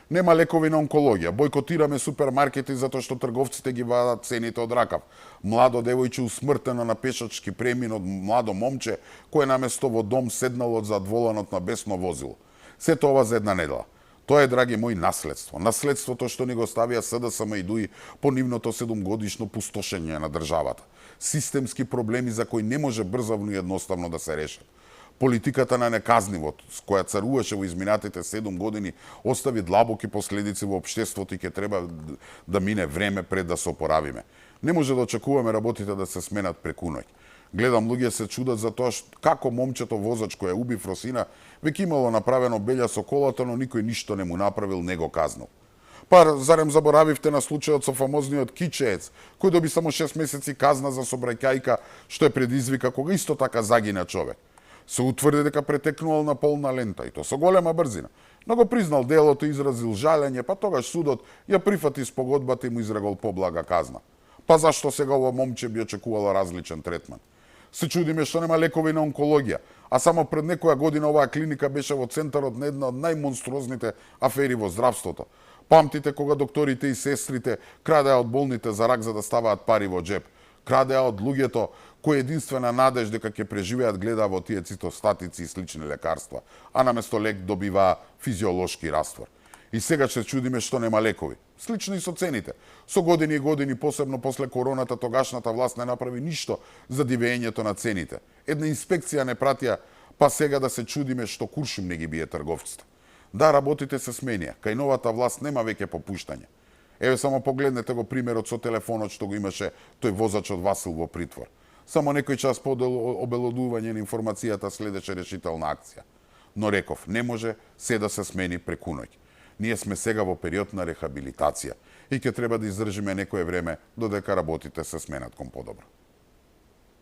Нема лекови на онкологија. Бойкотираме супермаркети затоа што трговците ги вадат цените од ракав. Младо девојче усмртено на пешачки премин од младо момче кое наместо во дом седнало зад воланот на бесно возило. Сето ова за една недела. Тоа е, драги мои, наследство. Наследството што ни го ставија СДСМ и ДУИ по нивното 7-годишно пустошење на државата. Системски проблеми за кои не може брзавно и едноставно да се решат. Политиката на неказнивот, с која царуваше во изминатите 7 години, остави длабоки последици во општеството и ќе треба да мине време пред да се опоравиме. Не може да очекуваме работите да се сменат преку ноќ. Гледам луѓе се чудат за тоа како момчето возач кој ја уби Фросина веќе имало направено белја со колата, но никој ништо не му направил, не го казнал. Па, зарем заборавивте на случајот со фамозниот кичеец, кој доби само 6 месеци казна за собраќајка што е предизвика кога исто така загина човек. Се утврди дека претекнувал на полна лента и то со голема брзина. Но го признал делото, изразил жалење, па тогаш судот ја прифати спогодбата и му изрекол поблага казна. Па зашто сега ова момче би очекувало различен третман? Се чудиме што нема лекови на онкологија, а само пред некоја година оваа клиника беше во центарот на една од најмонструозните афери во здравството. Памтите кога докторите и сестрите крадеа од болните за рак за да ставаат пари во джеп. Крадеа од луѓето кои единствена надеж дека ќе преживеат гледаа во тие цитостатици и слични лекарства, а наместо лек добиваа физиолошки раствор. И сега се чудиме што нема лекови. Слично и со цените. Со години и години, посебно после короната, тогашната власт не направи ништо за дивењето на цените. Една инспекција не пратија, па сега да се чудиме што куршум не ги бие трговците. Да, работите се сменија, кај новата власт нема веќе попуштање. Еве само погледнете го примерот со телефонот што го имаше тој возач од Васил во притвор. Само некој час по обелодување на информацијата следеше решителна акција. Но реков, не може се да се смени преку ноќ. Ние сме сега во период на рехабилитација и ќе треба да издржиме некое време додека работите се сменат кон подобро.